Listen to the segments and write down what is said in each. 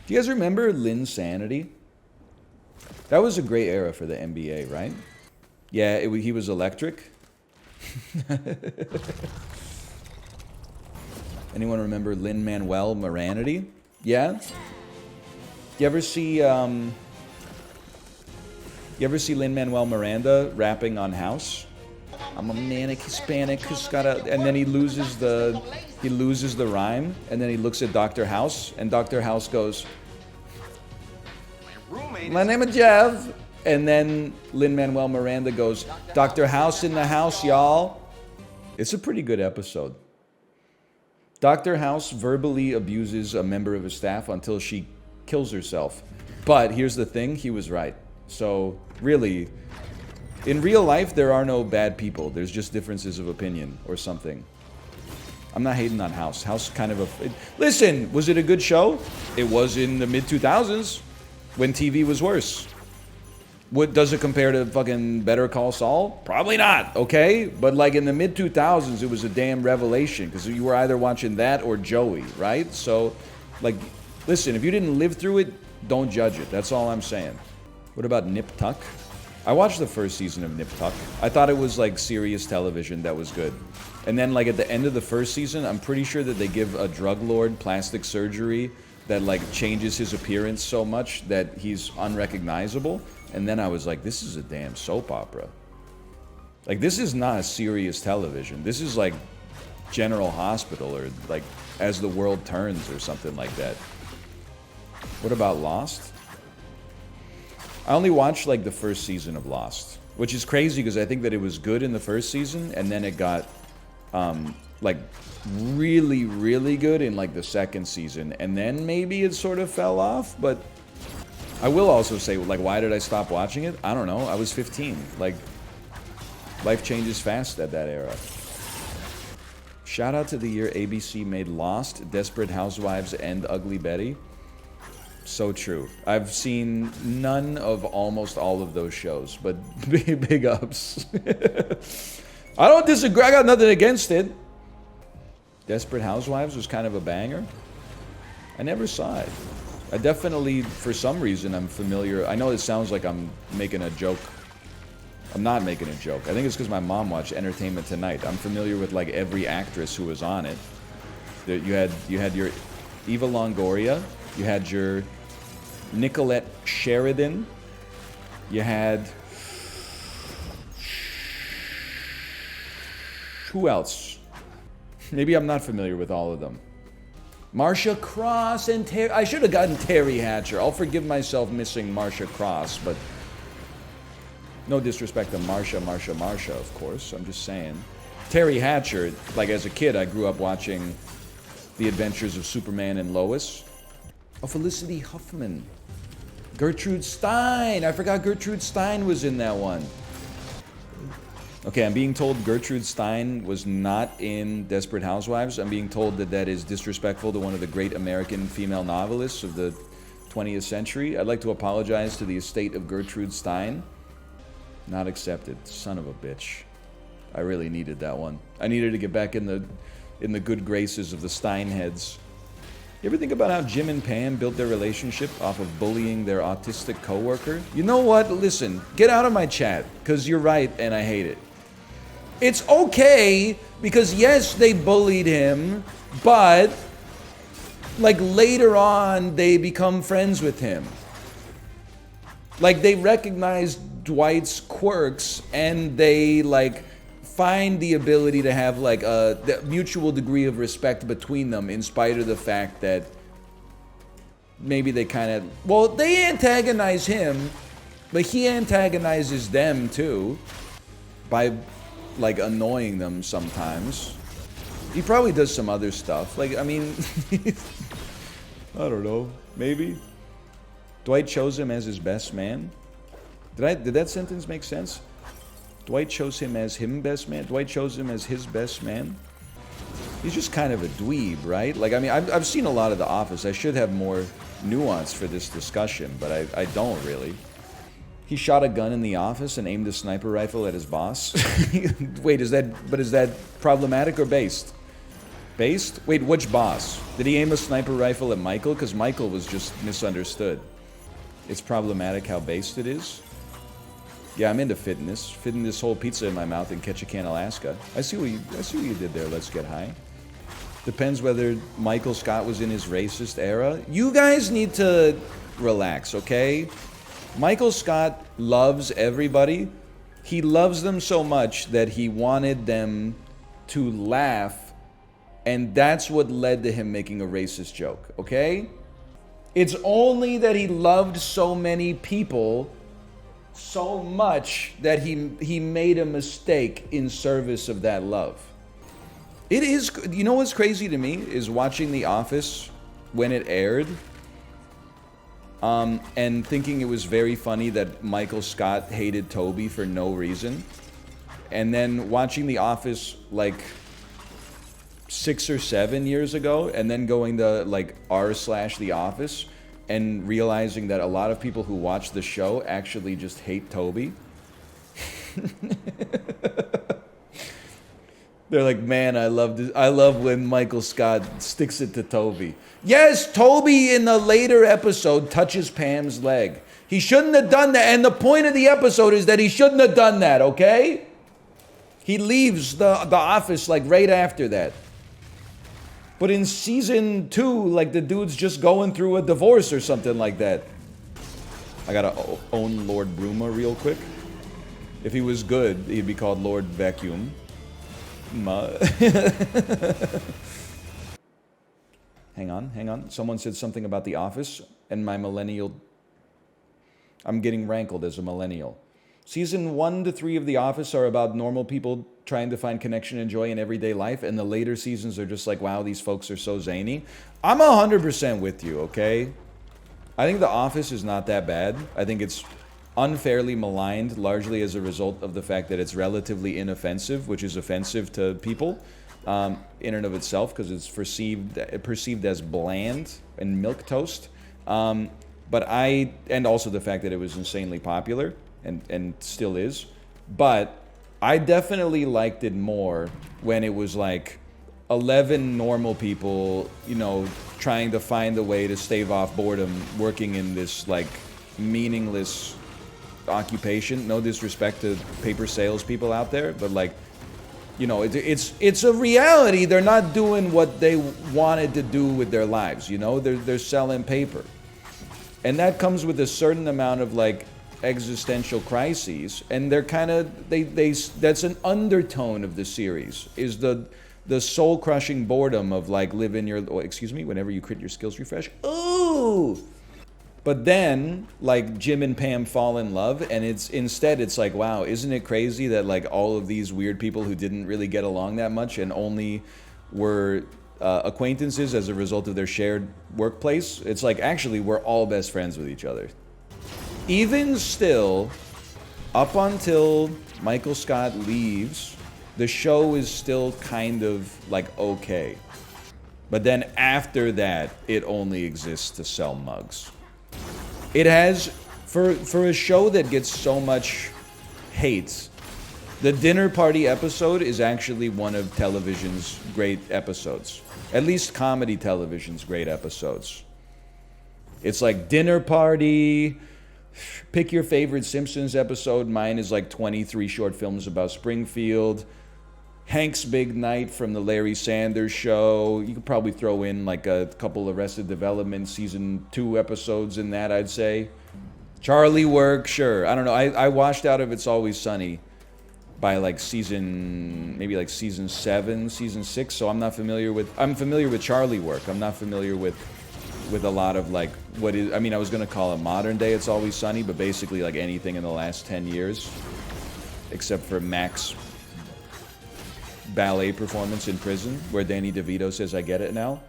Do you guys remember Linsanity? That was a great era for the NBA, right? Yeah, he was electric. Anyone remember Lin-Manuel Miranda? Yeah? You ever see Lin-Manuel Miranda rapping on House? I'm a manic Hispanic who's got a, and then he loses the rhyme, and then he looks at Dr. House, and Dr. House goes, "My name is Jeff," and then Lin-Manuel Miranda goes, "Dr. House in the house, y'all." It's a pretty good episode. Dr. House verbally abuses a member of his staff until she kills herself. But here's the thing, he was right. So really, in real life, there are no bad people. There's just differences of opinion or something. I'm not hating on House. House kind of a... Listen, was it a good show? It was in the mid-2000s when TV was worse. What does it compare to fucking Better Call Saul? Probably not, okay? But like in the mid-2000s, it was a damn revelation because you were either watching that or Joey, right? So, like, listen, if you didn't live through it, don't judge it. That's all I'm saying. What about Nip Tuck? I watched the first season of Nip Tuck. I thought it was like serious television that was good. And then like at the end of the first season, I'm pretty sure that they give a drug lord plastic surgery that like changes his appearance so much that he's unrecognizable. And then I was like, this is a damn soap opera. Like, this is not a serious television. This is like General Hospital or like As the World Turns or something like that. What about Lost? I only watched like the first season of Lost, which is crazy because I think that it was good in the first season and then it got like really, really good in like the second season. And then maybe it sort of fell off, but I will also say, like, why did I stop watching it? I don't know. I was 15. Like, life changes fast at that era. Shout out to the year ABC made Lost, Desperate Housewives, and Ugly Betty. So true. I've seen none of almost all of those shows, but big ups. I don't disagree. I got nothing against it. Desperate Housewives was kind of a banger. I never saw it. I definitely, for some reason, I'm familiar. I know it sounds like I'm making a joke. I'm not making a joke. I think it's because my mom watched Entertainment Tonight. I'm familiar with like every actress who was on it. You had your Eva Longoria. You had your Nicolette Sheridan. You had... Who else? Maybe I'm not familiar with all of them. Marcia Cross and Terry... I should have gotten Terry Hatcher. I'll forgive myself missing Marcia Cross, but... No disrespect to Marcia, of course. I'm just saying. Terry Hatcher, like as a kid, I grew up watching The Adventures of Superman and Lois. Oh, Felicity Huffman. Gertrude Stein. I forgot Gertrude Stein was in that one. Okay, I'm being told Gertrude Stein was not in Desperate Housewives. I'm being told that that is disrespectful to one of the great American female novelists of the 20th century. I'd like to apologize to the estate of Gertrude Stein. Not accepted. Son of a bitch. I really needed that one. I needed to get back in the good graces of the Stein heads. You ever think about how Jim and Pam built their relationship off of bullying their autistic coworker? You know what? Listen, get out of my chat, because you're right and I hate it. It's okay, because yes, they bullied him, but like later on, they become friends with him. Like they recognize Dwight's quirks and they like find the ability to have like a mutual degree of respect between them in spite of the fact that maybe they kind of, well, they antagonize him, but he antagonizes them too by like annoying them sometimes. He probably does some other stuff. Like, I mean, I don't know, maybe. Dwight chose him as his best man. Did that sentence make sense? Dwight chose him as best man? Dwight chose him as his best man? He's just kind of a dweeb, right? Like, I mean, I've seen a lot of The Office. I should have more nuance for this discussion, but I don't really. He shot a gun in the office and aimed a sniper rifle at his boss. Wait, is that problematic or based? Based? Wait, which boss? Did he aim a sniper rifle at Michael? Because Michael was just misunderstood. It's problematic how based it is. Yeah, I'm into fitness. Fitting this whole pizza in my mouth and catch a can Alaska. I see what you did there. Let's get high. Depends whether Michael Scott was in his racist era. You guys need to relax, okay? Michael Scott loves everybody. He loves them so much that he wanted them to laugh, and that's what led to him making a racist joke, okay? It's only that he loved so many people so much that he made a mistake in service of that love. It is, you know what's crazy to me is watching The Office when it aired, and thinking it was very funny that Michael Scott hated Toby for no reason, and then watching The Office like 6 or 7 years ago, and then going to like r/The Office and realizing that a lot of people who watch the show actually just hate Toby. They're like, man, I love when Michael Scott sticks it to Toby. Yes, Toby in the later episode touches Pam's leg. He shouldn't have done that, and the point of the episode is that he shouldn't have done that, okay? He leaves the office like right after that. But in season 2, like the dude's just going through a divorce or something like that. I gotta own Lord Bruma real quick. If he was good, he'd be called Lord Vacuum. Hang on. Someone said something about The Office and my millennial. I'm getting rankled as a millennial. Season 1 to 3 of The Office are about normal people trying to find connection and joy in everyday life, and the later seasons are just like, wow, these folks are so zany. I'm 100% with you, okay? I think The Office is not that bad. I think it's unfairly maligned, largely as a result of the fact that it's relatively inoffensive, which is offensive to people in and of itself, because it's perceived as bland and milquetoast. And also the fact that it was insanely popular and still is. But I definitely liked it more when it was like 11 normal people, you know, trying to find a way to stave off boredom, working in this like meaningless occupation. No disrespect to paper salespeople out there, but like, you know, it's a reality. They're not doing what they wanted to do with their lives. You know, they're selling paper, and that comes with a certain amount of like existential crises. And they're kind of they that's an undertone of the series is the soul crushing boredom of like living your whenever you crit your skills refresh. Ooh. But then, like, Jim and Pam fall in love, and it's like, wow, isn't it crazy that, like, all of these weird people who didn't really get along that much and only were acquaintances as a result of their shared workplace, it's like, actually, we're all best friends with each other. Even still, up until Michael Scott leaves, the show is still kind of, like, okay. But then after that, it only exists to sell mugs. It has, for a show that gets so much hate, the dinner party episode is actually one of television's great episodes. At least comedy television's great episodes. It's like dinner party, pick your favorite Simpsons episode. Mine is like 23 short films about Springfield. Hank's Big Night from the Larry Sanders Show. You could probably throw in like a couple Arrested Development season 2 episodes in that, I'd say. Charlie Work, sure. I don't know. I watched out of It's Always Sunny by like season 7, season 6. So I'm familiar with Charlie Work. I'm not familiar with a lot of like I was gonna call it modern day It's Always Sunny, but basically like anything in the last 10 years, except for Max ballet performance in prison where Danny DeVito says, I get it now.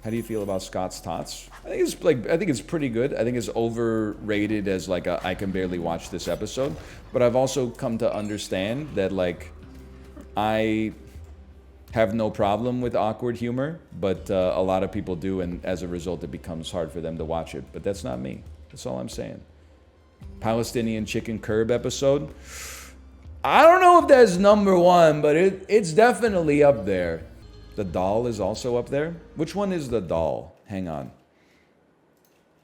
How do you feel about Scott's Tots? I think it's pretty good. I think it's overrated as like I can barely watch this episode, but I've also come to understand that like I have no problem with awkward humor, but a lot of people do, and as a result it becomes hard for them to watch it. But that's not me. That's all I'm saying. Palestinian chicken curb episode. I don't know if that's number 1, but it's definitely up there. The doll is also up there. Which one is the doll? Hang on.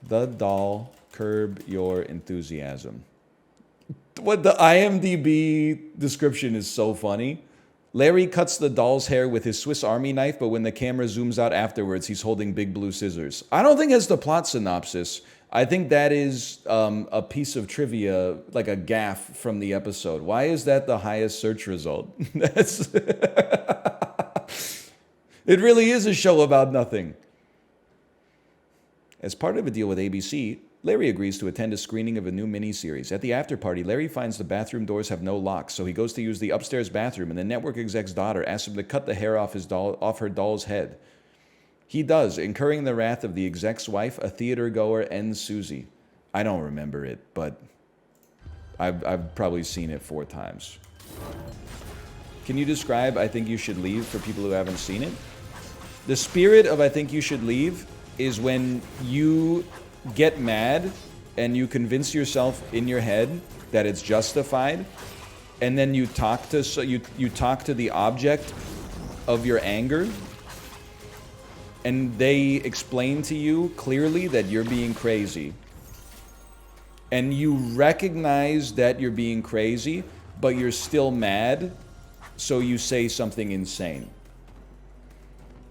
The doll, Curb Your Enthusiasm. What the IMDb description is so funny. Larry cuts the doll's hair with his Swiss Army knife, but when the camera zooms out afterwards, he's holding big blue scissors. I don't think that's the plot synopsis. I think that is a piece of trivia, like a gaffe from the episode. Why is that the highest search result? That's it really is a show about nothing. As part of a deal with ABC, Larry agrees to attend a screening of a new miniseries. At the after-party, Larry finds the bathroom doors have no locks, so he goes to use the upstairs bathroom, and the network exec's daughter asks him to cut the hair off her doll's head. He does, incurring the wrath of the exec's wife, a theater-goer, and Susie. I don't remember it, but I've probably seen it 4 times. Can you describe I Think You Should Leave for people who haven't seen it? The spirit of I Think You Should Leave is when you get mad and you convince yourself in your head that it's justified, and then you talk to the object of your anger, and they explain to you clearly that you're being crazy, and you recognize that you're being crazy, but you're still mad, so you say something insane.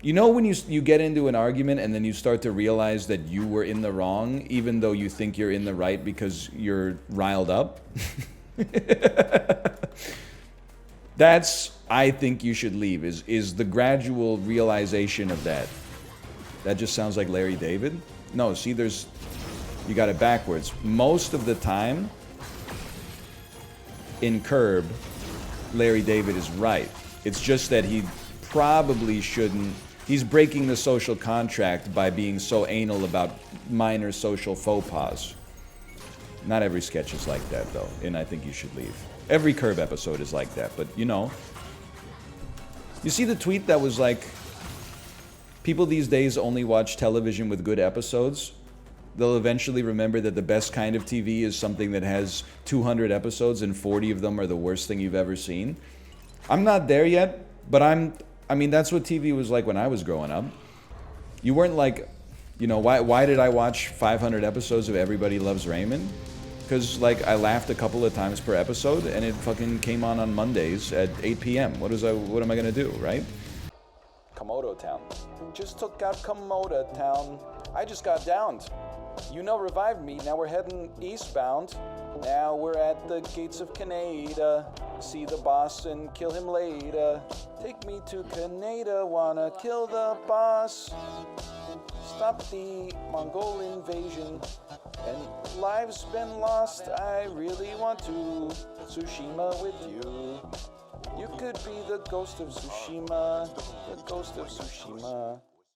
You know when you get into an argument and then you start to realize that you were in the wrong, even though you think you're in the right because you're riled up? That's, I think you should leave, is the gradual realization of that. That just sounds like Larry David? No, see, you got it backwards. Most of the time, in Curb, Larry David is right. It's just that he probably shouldn't. He's breaking the social contract by being so anal about minor social faux pas. Not every sketch is like that, though, and I think you should leave. Every Curb episode is like that, but you know. You see the tweet that was like, people these days only watch television with good episodes? They'll eventually remember that the best kind of TV is something that has 200 episodes and 40 of them are the worst thing you've ever seen. I'm not there yet, but I mean, that's what TV was like when I was growing up. You weren't like, you know, why did I watch 500 episodes of Everybody Loves Raymond? Because, like, I laughed a couple of times per episode, and it fucking came on Mondays at 8 p.m. What am I gonna do, right? Komodo Town. Just took out Komodo Town. I just got downed. You know, revived me. Now we're heading eastbound. Now we're at the gates of Canada. See the boss and kill him later. Take me to Canada, wanna kill the boss. Stop the Mongol invasion. And lives been lost, I really want to Tsushima with you. You could be the ghost of Tsushima, the ghost of Tsushima.